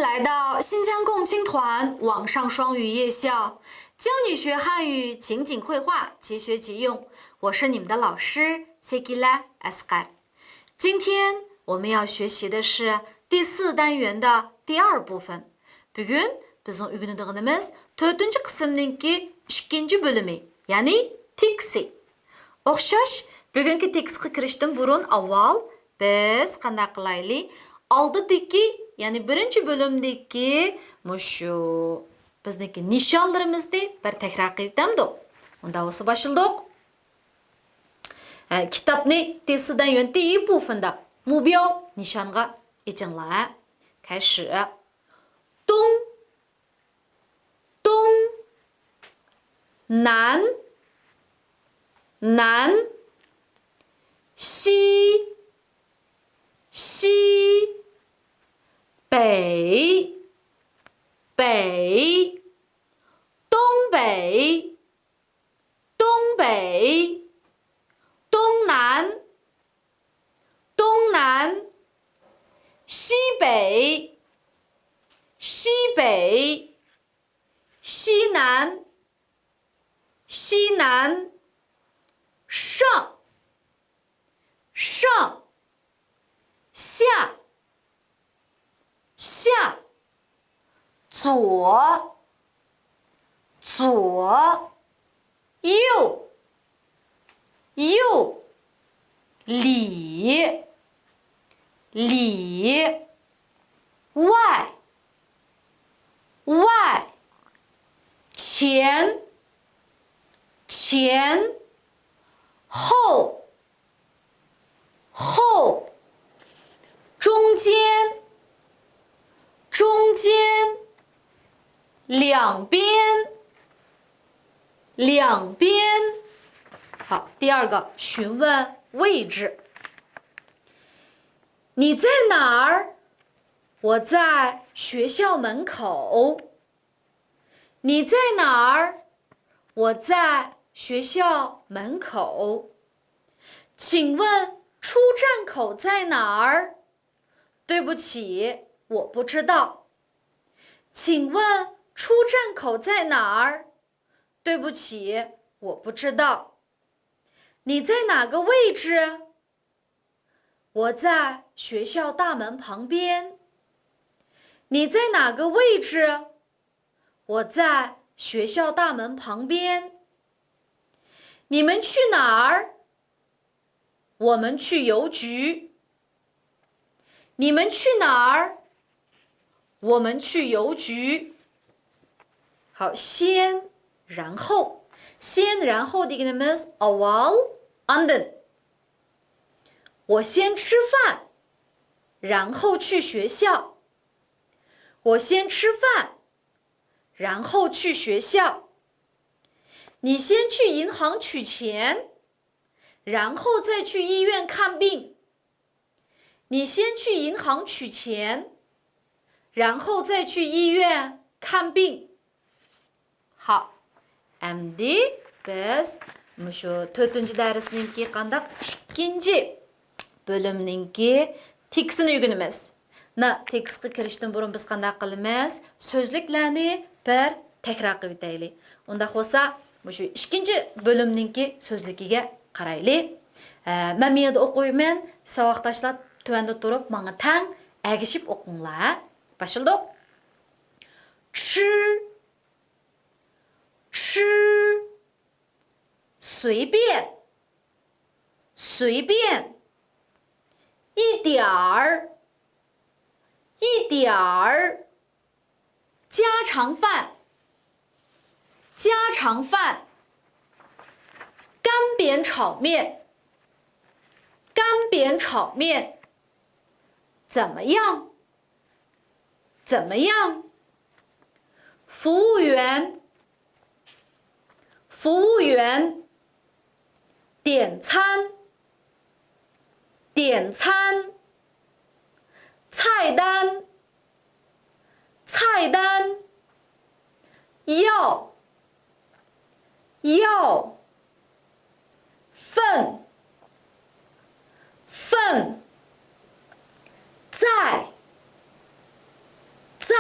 来到新疆共青团网上双语夜校，教你学汉语，情景绘画，即学即用。我是你们的老师 Segila Asghar。今天我们要学习的是第4单元的第2部分。Bugün bizning o'rganadiganimiz 4-chi qismninki 2-chi bölümü, ya'ni teksi. O'xshash, bugungi tekstga kirishdan burun avval biz qanday qilaylik? Oldidagi, ya'ni 1-bölümdagi mushu bizniki nishonlarimizni bir takror qilib o'tamdik. Unda bo'lsa başladik. Kitapni 第4单元第1部分的目标 nishonga yechinglar. 开始。东，东，南，南，西，西，北，北，东北，东北，东南，东南，西北，西北，西南，西南，上，上，下，下，左，左，右，右，里，里，外，外，前，前，后，后，中间，中间，两边，两边。好，第2个询问位置。你在哪儿？我在学校门口。你在哪儿？我在学校门口。请问出站口在哪儿？对不起，我不知道。请问出站口在哪儿？对不起，我不知道。你在哪个位置？我在学校大门旁边。你在哪个位置？我在学校大门旁边。你们去哪儿？我们去邮局。你们去哪儿？我们去邮局。好，先然后，先然后digamos awal anden。我先吃饭，然后去学校。我先吃饭，然后去学校。你先去银行取钱，然后再去医院看病。你先去银行取钱，然后再去医院看病。好，endi biz mushu 4-chi darsninki qandaq 2-chi bölümninki teksini o'rganamiz. Tekstga kirishdan burun biz qanday qilamiz? So'zliklarni bir takror qilib o'taylik. Unda bo'lsa, mushu 2-chi bölümninki so'zligiga qaraylik. Men bu yerda o'qiyman, saboqdoshlar tuvanda turib, menga tang agishib o'qinglar. Başladik. 吃，吃，随便，随便，一点儿，一点儿，家常饭，家常饭，干煸炒面，干煸炒面，怎么样？怎么样？服务员，服务员，点餐，点餐，菜单，菜单，要，要，份，份，在，在，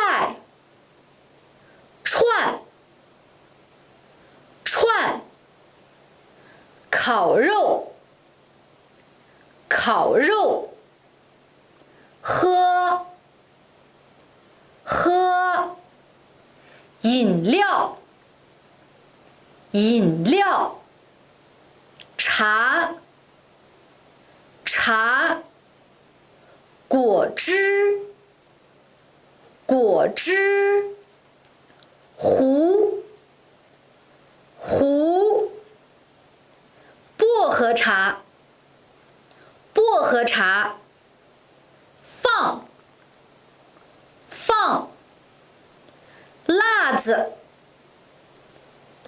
烤肉，烤肉。喝，喝。饮料，饮料。茶，茶。果汁，果汁。壶，壶。薄荷茶，薄荷茶。放，放。辣子，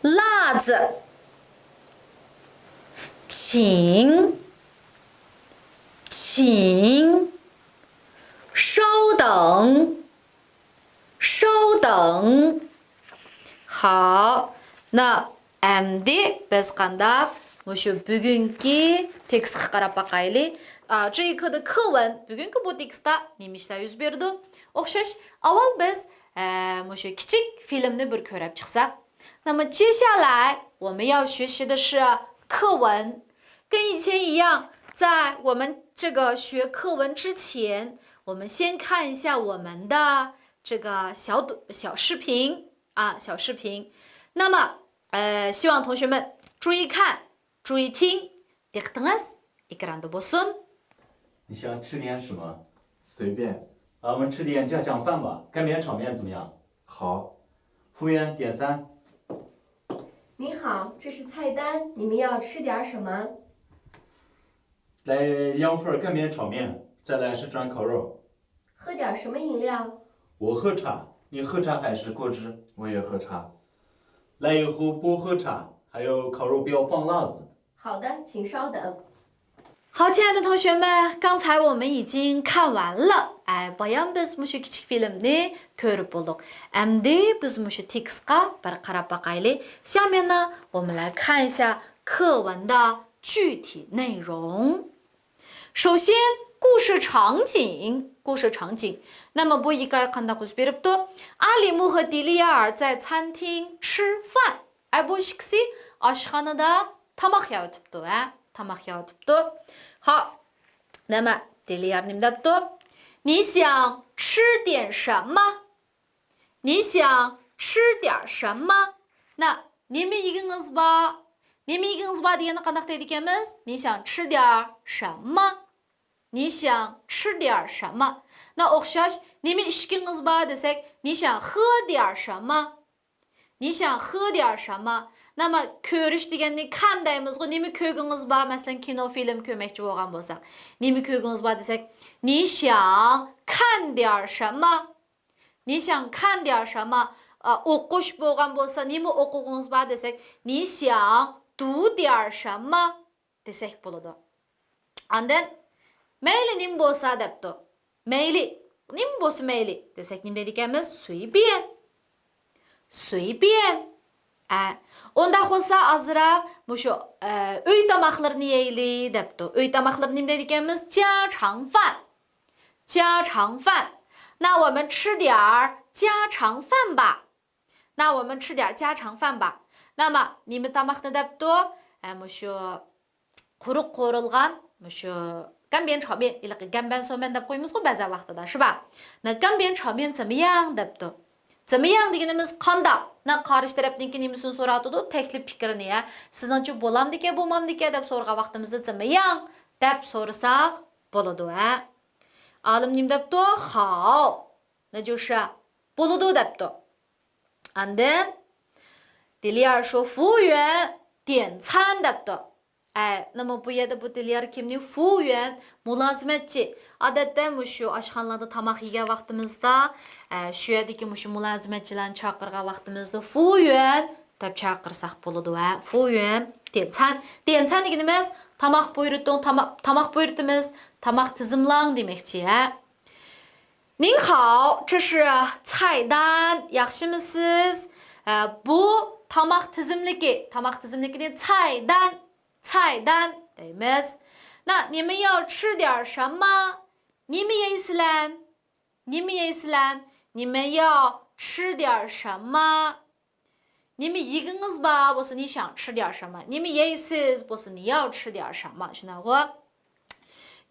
辣子。请，请。稍等，稍等。好，那endi biz qandaq bugungi tekstga qarab baqaylik. 这一课的课文 bugungi bu tekstda nima ishlar yuz berdi? O'xshash. Avval biz mushu kichik filmni bir ko'rib chiqsak. 那么接下来我们要学习的是课文，跟以前一样，在我们这个学课文之前，我们先看一下我们的这个小视频啊，小视频。那么希望同学们注意看，注意听。你想吃点什么？随便。我们吃点家常饭吧，干煸炒面怎么样？好。服务员，点餐。你好，这是菜单，你们要吃点什么？来2份干煸炒面，再来10串烤肉。喝点什么饮料？我喝茶，你喝茶还是果汁？我也喝茶。来一壶薄荷茶，还有烤肉不要放辣子。好的，请稍等。好，亲爱的同学们，刚才我们已经看完了。bayan biz mushu kichik filmni ko'rib bo'ldik. Endi biz mushu tekstga bir qarab baqaylik. 下面呢，我们来看一下课文的具体内容。首先，故事场景，故事场景。那么bu hikoya qanday yuz beribdi? Alimu和迪利尔在餐厅吃饭。bu ikkisi oshxonada tamoq yeyotibdi, tamoq yeyotibdi. 好，那么迪利尔nima debdi? 你想吃点什么？你想吃点什么？那nima yeginiz bor? nima yeginiz bor degani qanday deydi ekanmiz? 你想吃点什么？你想吃点什么？那o'xshash nima ishgingiz bor desak, 你想喝点什么？你想喝点什么？那么ko'rish deganni qandaymiz? Nima ko'rgingiz bor? Masalan, kino film ko'rmoqchi bo'lgan bo'lsak, nima ko'rgingiz bor desak, 你想看点什么？你想看点什么？o'qish bo'lgan bo'lsa, nima o'qig'ingiz bor desak, 你想读点什么 desak bo'ladi. Ondan mayli nima bo'lsa debdi. Mayli, nima bo'lsa mayli desak nima deydi ekanmiz? 随便。随便。Onda bo'lsa azroq mushu uy tomoqlarini yeylik debdi. Uy tomoqlarini nima deydi ekanmiz? 家常饭。家常饭。那我们吃点家常饭吧。那我们吃点家常饭吧。那么nima tomoqni debdi? Mushu quruq qo'rilgan mushu 干煸炒面 iliq 干煸so'men deb qo'yamiz-ku ba'zi vaqtida, 是吧？那干煸炒面怎么样 debdi? 怎么样deganimiz qanday? Na qarish tarafniki nimasini so'ratdi? Taklif fikrini ya. Sizningcha bo'lamdiki, bo'lmamdiki deb so'rgan vaqtimizda 怎么样 deb so'rasak bo'ladi, ha? Olim nima debdi? 好，那就是bo'ladi debdi. Endi Dilyar 说服务员点餐 debdi. 那么bu yerda bu Dilyar kimning? 服务员, mulozimatchi. Odatda mushu oshxonalarda tamoq yegan vaqtimizda, shu yerdagi mushu mulozimatchilarni chaqirgan vaqtimizda 服务员 deb chaqirsak bo'ladi, va 服务员点餐. 点餐deganimiz tamoq buyurting, tamoq buyurtimiz, tamoq tizimlang demakchi, ha. 您好，这是菜单, yaxshimisiz? Bu tamoq tizimligi, tamoq tizimligining 菜单. 菜单 deymiz. 那你们要吃点什么？你们yeysizlar? 你们yeysizlar? 你们要吃点什么？你们一个人吧，不是你想吃点什么？你们意思不是你要吃点什么？是哪个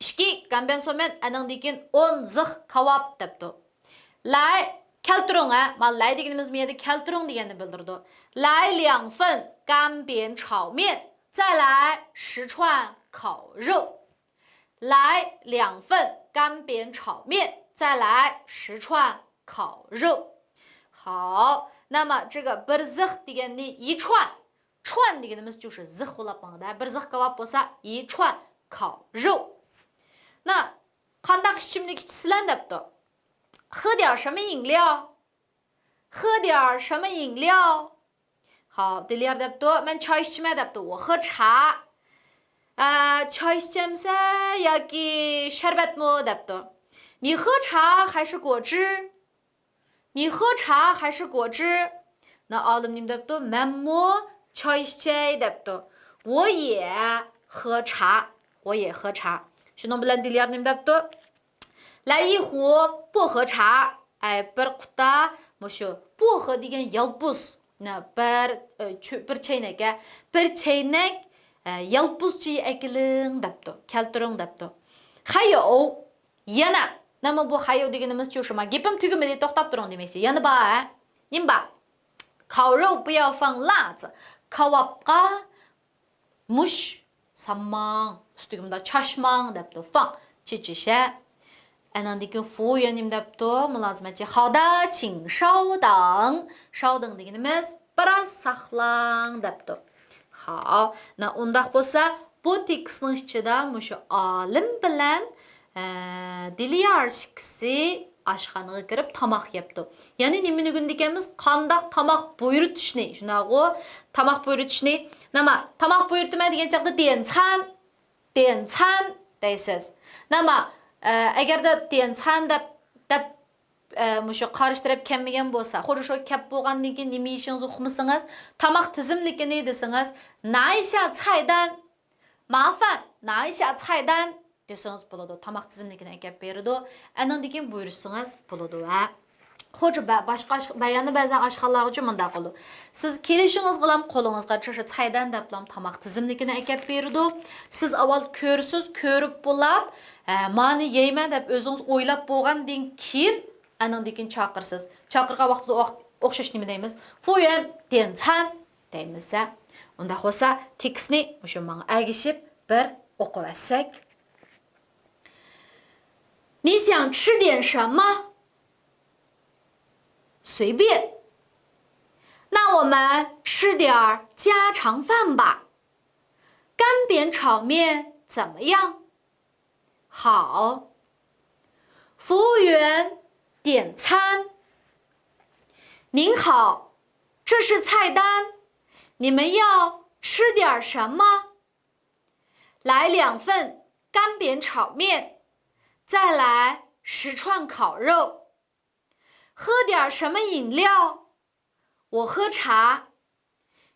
？ishki 간변 소면 아는 디긴 온즈х kavap debdi. Lay kelturunga, mal lay deganimiz bu yerda kelturung deganni bildirdi. Lay 2份干煸炒面，再来10串烤肉。来2份干煸炒面，再来10串烤肉。好，那么这个 bir-zix deganni 一串，串deganimiz 就是 zix bo'lib qoladi. bir-zix kavap bo'lsa 一串烤肉。那qandaq ichimlik ichsizlar debdi. 喝点什么饮料？喝点什么饮料？好，dilar debdi. Men choy ichmayman debdi. 我喝茶。choy ichsamsa yoki sharbatmi debdi. 你喝茶还是果汁？你喝茶还是果汁？那 olimnim debdi. Menmu choy ichay debdi. 我也喝茶，我也喝茶。Shuning bilan dilarnim debdi. 来一壶薄荷茶，bir quta mushu 薄荷degan yalpuz. Na bir chaynakka bir chaynak yalpuzcha akiling debdi. Keltiring debdi. Hayo yana. Nima bu hayo deganimiz shu ma gapim tugimadi to'xtab turing demakchi. Yana bor, nim bor. 烤肉不要放辣子. Kavapqa mush sammang ustigimda chashmang debdi. Fang chichisha. Anandagi 服务员nim debdi. Mulozimatchi. 好的，请稍等。稍等deganimiz biroz saqlang debdi. 好, na undaq bo'lsa, bu tekstning ichida mushu olim bilan Dilyar ikkisi oshxonaga kirib tomoq yebdi. Ya'ni nimani o'rgandik? Qandoq tomoq buyurtishni, shunaqo tomoq buyurtishni. Nima? Tomoq buyurtma degan chaqda dian-chan deysiz. Nima? Agarda dian-chan deb mushu qarishtirib kelmagan bo'lsa, xo'sh shu kap bo'lgandan keyin nima yeyishingizni uqmasangiz, tomoq tizimligini desangiz, 拿一下菜单，麻烦拿一下菜单 desangiz bo'ladi. Tomoq tizimligini aytib beradi. Andan keyin buyursangiz bo'ladi. Xo'sh, boshqa bayani ba'zan oshxonalar uchun bunday qiladi. Siz kelishingiz bilan qo'lingizga shu chaydan deb tomoq tizimligini aytib beradi. Siz avval ko'rsiz, ko'rib bo'lib, mani yeyman deb o'zingiz o'ylab bo'lgandan keyin andan keyin chaqirsiz. Chaqirgan vaqtida o'xshash nima deymiz? Fuyan dian-chan deymiz. Unda bo'lsa tekstni shu menga agishib bir o'qib olsak. 你想吃点什么？随便。那我们吃点家常饭吧。干煸炒面怎么样？好。服务员，点餐。您好，这是菜单，你们要吃点什么？来2份干煸炒面。 再来10串烤肉，喝点什么饮料？我喝茶。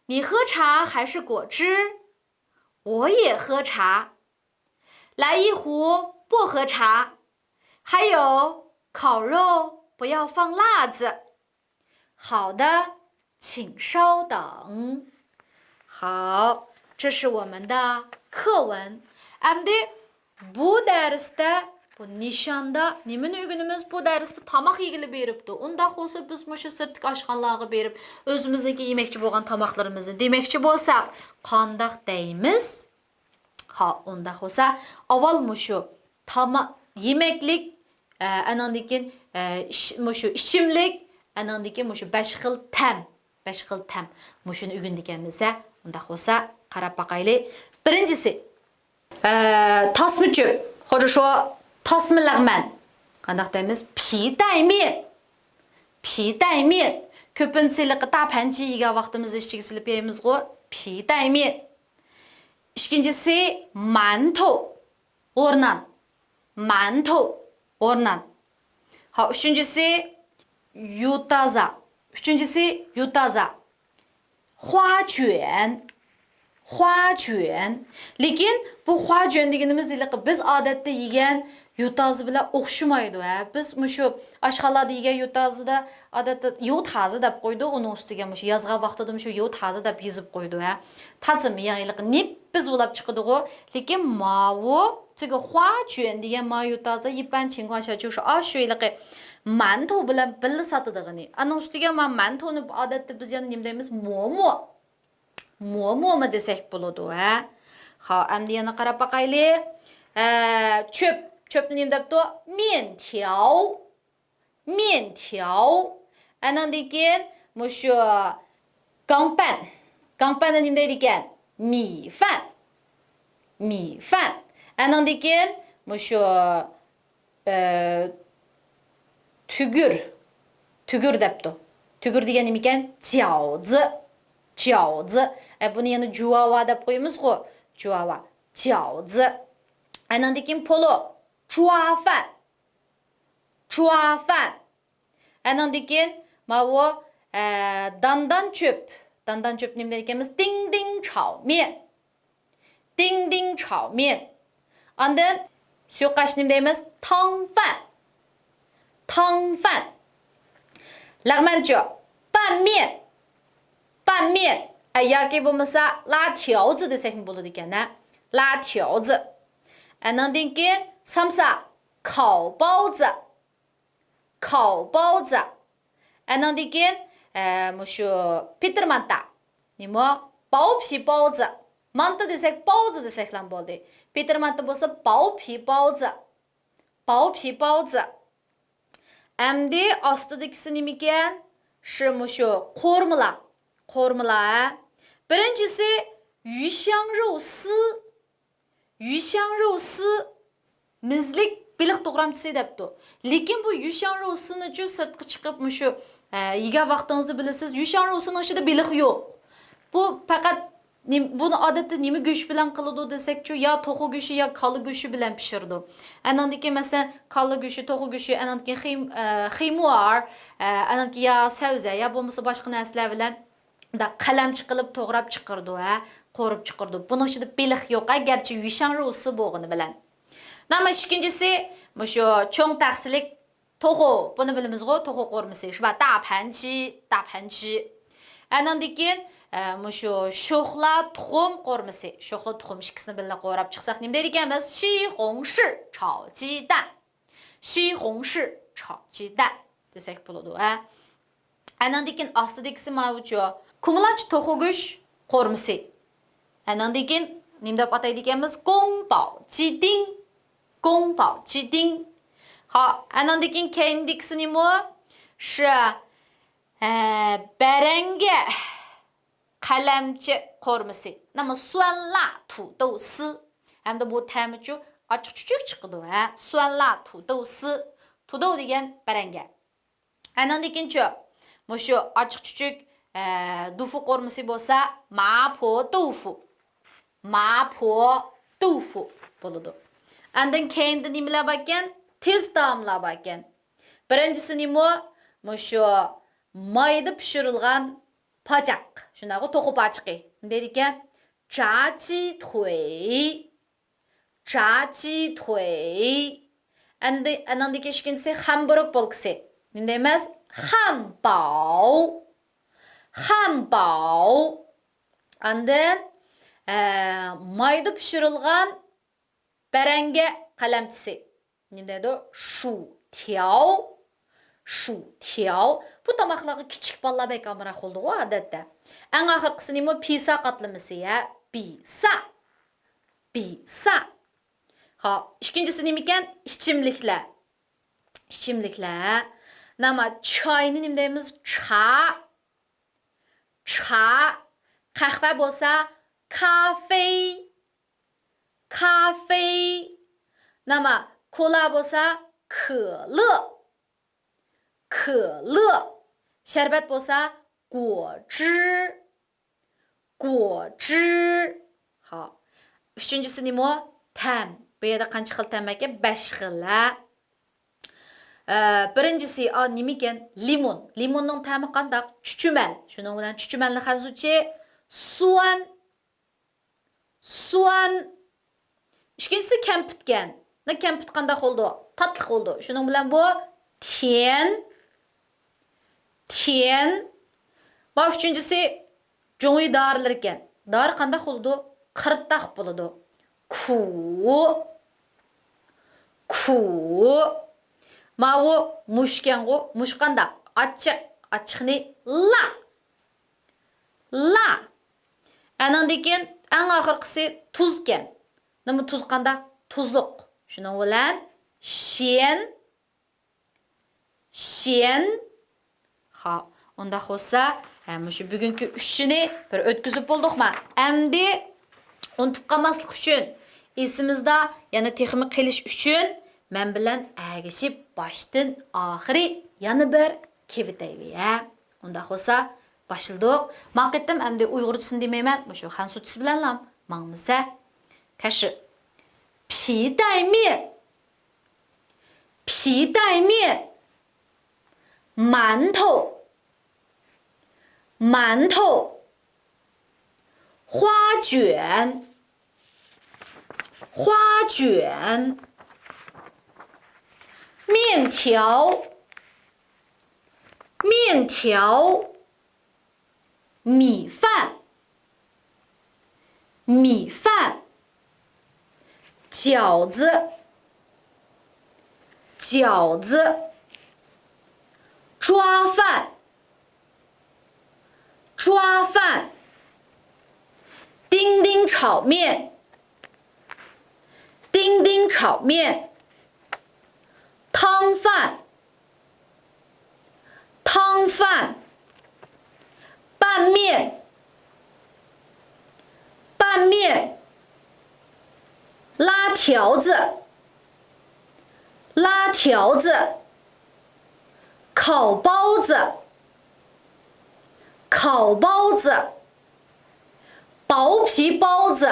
你喝茶还是果汁？我也喝茶。来一壶薄荷茶，还有烤肉不要放辣子。好的，请稍等。好，这是我们的课文。Endi bu dersda nishanda nimani o'rganamiz? Bu darsda tomoq yegilib beribdi. Unda bo'lsa biz shu sirtqi oshxonalarga berib o'zimizniki yemakchi bo'lgan tomoqlarimizni demakchi bo'lsak, qandoq deymiz? Ha, unda bo'lsa avval shu tomoq yemaklik, andan keyin shu ichimlik, andan keyin shu 5 xil tam, 5 xil tam. Shuni o'rgandik ekanmiz. Unda bo'lsa qarab boqaylik. Birinchisi tasmichi, xo'sh tasma lag'man. Qandoq deymiz? 皮带面. 皮带面. Ko'pincha dapanchi yegan vaqtimizda ichiga silib yeymiz-ku, 皮带面. Ikkinchisi manto, o'rnan. Manto, o'rnan. Ha, uchinchisi yutaza. Uchinchisi yutaza. 花卷. 花卷. Lekin bu 花卷deganimiz biz odatda yegan yutazı bilan o'xshamaydi. Biz mushu oshxonalarda yegan yutazida odatda yo'q tazi deb qo'ydi, uning ustiga mushu yozgan vaqtida mushu yo'q tazi deb yozib qo'ydi. Tazimi ya'ni nip biz ulab chiqadi-ku, lekin mavu 这个花卷 degan ma yutazda 一般情况下就是shu manto bilan birga sotidig'ini. Ana ustiga men mantoni odatda biz yana nima deymiz? Momo desak bo'ladi, ha. Ha, endi yana qarab baqaylik. Chöpni nima debdi? Mientiao. Andan keyin mushu gangpan nima deydi ekan? Mi-fan. Andan keyin mushu tugur debdi. Tugur degan nima ekan? Jiaozi. Buni yana juava deb qo'yamiz-ku. Juava. Jiaozi. Andan keyin polo. Chuafan. Andan keyin mavu dandan chöp. Dandan chöp nima deymiz? Ding chao mian. Andan suyoqash nima deymiz? Tang fan. Lag'mancho. Ban mian. Yoki bo'lmasa la tiaozi desak bo'ladi ekan-a. La tiaozi. Andan keyin samsa. Kao baozi. Andan keyin mushu Peter manta. Nima? Baopi baozi. Manta desak baozi desak ham bo'ldi. Peter manta bo'lsa baopi baozi. Endi ostidagisi nima ekan? Mushu qo'rmala. Birinchisi yuxiang rou si. Mizlik biliq to'g'ramchisi debdi. Lekin bu yuxiang rou sini chu sirtqa chiqib mushu yegan vaqtingizni bilasiz, yuxiang rou sini ichida biliq yo'q. Bu faqat buni odatda nima go'sht bilan qiladi desak-chu, yo to'xu go'shti yo kola go'shti bilan pishirdi. Andan keyin masalan kola go'shti, to'xu go'shti, andan keyin xiymuar, andan keyin yo savza, yo bo'lmasa boshqa narsalar bilan da qalamchi qilib to'g'rab chiqirdi, qo'rib chiqirdi. Buning ichida biliq yo'q, garchi yuxiang rou si bo'lgani bilan. Nama ikkinchisi mushu cho'ng taqsilik to'xu, buni bilamiz-ku, to'xu qo'rmisi, shba dapanchi. Andan keyin mushu sho'xla tuxum qo'rmisi. Sho'xla tuxum ikkisini birga qo'rab chiqsak nima deydi ekanmiz? Shihongshi chao jidan desak bo'ladi, ha. Andan keyin ostidagisi mavju kumlach to'xu go'sht qo'rmisi. Andan keyin nima deb ataydi ekanmiz? Gongbao jiding. Ha, andan keyin keyindagisi nima? Shi baranga qalamchi qo'rmisi. Nama suanla tudousi. Hamda bu ta'michu ochiq-chuchuk chiqdi, ha. Suanla tudousi. Tudou degan baranga. Andan keyin-chi mushu ochiq-chuchuk dufu qo'rmisi bo'lsa, mapo tofu bo'ladi. Andan keyin nimalar bor ekan? Tez taomlar bor ekan. Birinchisi nima? Mushu mayda pishirilgan pachaq. Shunaqa to'xu pachiqi. Nima deydi ekan? Zhaji tui. Andan keyin ikkinchisi hamburg bo'lkisi. Nima deymiz? Hanbao. Andan mayda pishirilgan baranga qalamchisi. Nima deydi? Shu tiao. Bu tomoqlarga kichik bolalar bek amra qildi-ku odatda. Eng oxirgisi nima? Pisa qatlamasi, ya. Pisa. Ha, ikkinchisi nima ekan? Ichimliklar. Nama choyni nima deymiz? Cha. Qahva bo'lsa kafe. Nama kola bo'lsa kele. Sharbat bo'lsa guozhi. Ha. Uchinchisi nima? Tam. Bu yerda qancha xil tam ekan? 5 xil. Birinchisi nima ekan? Limon. Limonning ta'mi qanday? Chuchumal. Shuning bilan chuchumalni hazuvchi suan. Ikkinchisi kampitgan. Nakam tutqanda oldu. Tatlı oldu. Şunun bilen bu tian. Tian. Bak üçüncüsü joğuy darılır eken. Dar qanda oldu? Qırtaq buludu. Ku. Ku. Ma bu muşken o. Muşkanda açık. Açık ne? La. La. Anan deken en ahırkısı tuzken. Nima tuz qanda? Tuzluq. Şunun bilen şen. Şen. Ha, onda olsa, şu bugünkü üçünü bir ötküzüp buldukma. Endi unutup qalmaslik üçün, esimizde yana texmi qilish üçün men bilan agishib başdan ahiri yana bir kevitayli. Onda olsa başıldık. Men qaytdim endi Uyg'urchasini demayman, shu Hansuchisi bilan ham mangmisa. Kaşı. 皮带面，皮带面，馒头，馒头，花卷，花卷，面条，面条，米饭，米饭。饺子，饺子，抓饭，抓饭，丁丁炒面，丁丁炒面，汤饭，汤饭，拌面，拌面。拉条子，拉条子，烤包子，烤包子，薄皮包子，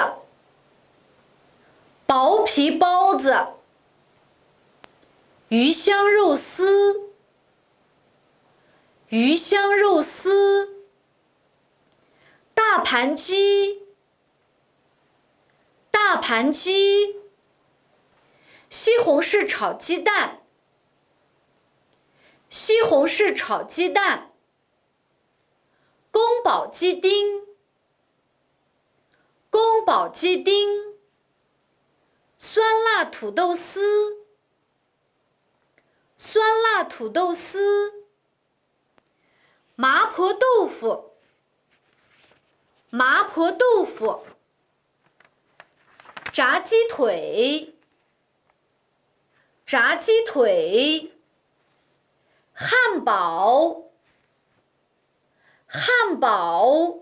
薄皮包子，鱼香肉丝，鱼香肉丝，大盘鸡。大盘鸡，西红柿炒鸡蛋，西红柿炒鸡蛋，宫保鸡丁，宫保鸡丁，酸辣土豆丝，酸辣土豆丝，麻婆豆腐，麻婆豆腐。炸鸡腿，炸鸡腿，汉堡，汉堡，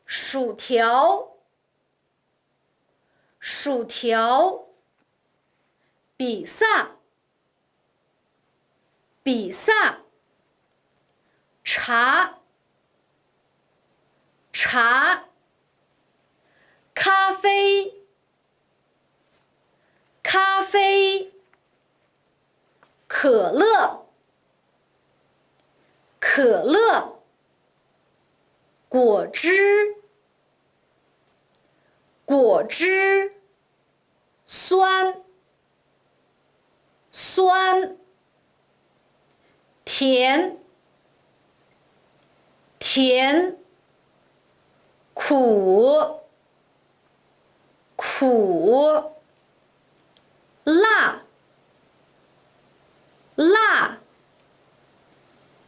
薯条，薯条，比萨，比萨，茶，茶，咖啡。咖啡，可乐，可乐，果汁，果汁，酸，酸，甜，甜，苦，苦。辣，辣，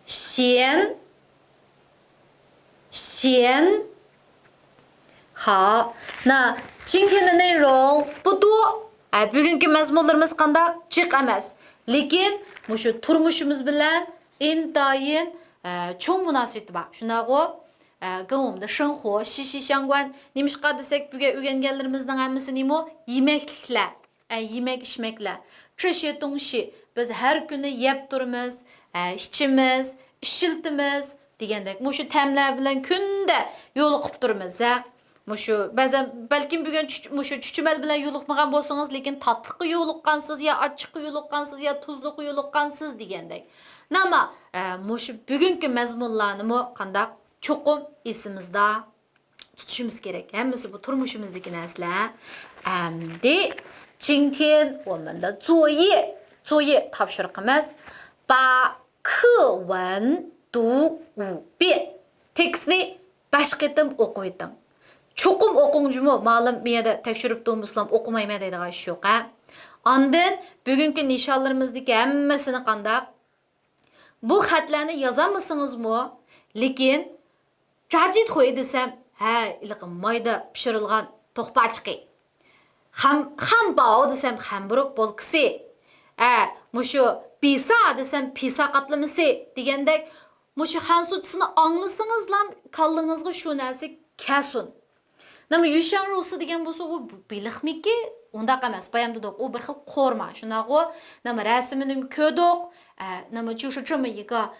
咸，咸。好，那今天的内容不多. Bugungi mazmunlarimiz qandaq jiq emas. Lekin mushu turmushimiz bilan intayin cho'ng munosabati bor. Shunaqo 跟我们的生活息息相关. Nimishqa desak, bugun o'rganganlarimizning hammasi nima? Yemekliklar. Yemek içmekler. 这些东西 biz her günü yeb turimiz, içimiz, ishiltimiz degandek. Mushu ta'mlar bilan kunda yo'liqib turimiz. Mushu ba'zan balkim bugun mushu chuchmal bilan yo'liqmagan bo'lsangiz, lekin tatliqqa yo'liqqansiz, yo achchiqqa yo'liqqansiz, yo tuzliqqa yo'liqqansiz degandek. Nima mushu bugungi mazmunlarni qandaq cho'qim esimizda tutishimiz kerak. Hammasi bu turmushimizdagi narsalar. Endi 今天我们的作业topshirqimiz把课文读5遍 tekstni 5 qitim o'qib o'ting. Cho'qim o'qingmi, ma'lum miyada tekshirib turmuslam o'qimayman deydigan ish yo'q. Ondan bugungi nishonlarimizdagi hammasini qandaq bu xatlarni yozamısınızmı? Lekin jajit qo'y desam, ha, iliqim mayda pishirilgan to'qpachiqi. Ham bao desam, hamburg bolkisi. Mushu pisa desam, pisa qatlamisi degandek, mushu hansuchisini anglasingizlam, kallingizga shu narsa kasun. Nima yushan rusi degan bo'lsa, u biliqmiki? Undaq emas, bayamda u bir xil qo'rma. Shunaq u, nima rasmini ko'rdik, 那么就是这么一个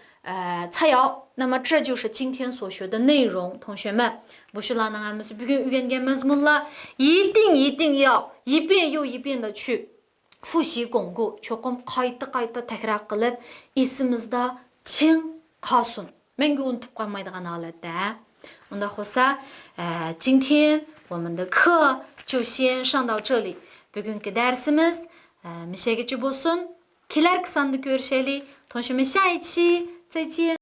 菜肴，那么这就是今天所学的内容。同学们，不是让俺们是bugun o'rgangan mazmunlar，一定要一遍又一遍的去复习巩固，cho'qim qayta takrar qilib esimizda chin qolsin. Menga unutib qolmaydigan holatda. Unda bo'lsa, 今天我们的课就先上到这里. Bugungi darsimiz mishagicha bo'lsin. Kelarki sonda ko'rishaylik. 同学们，下一期再见。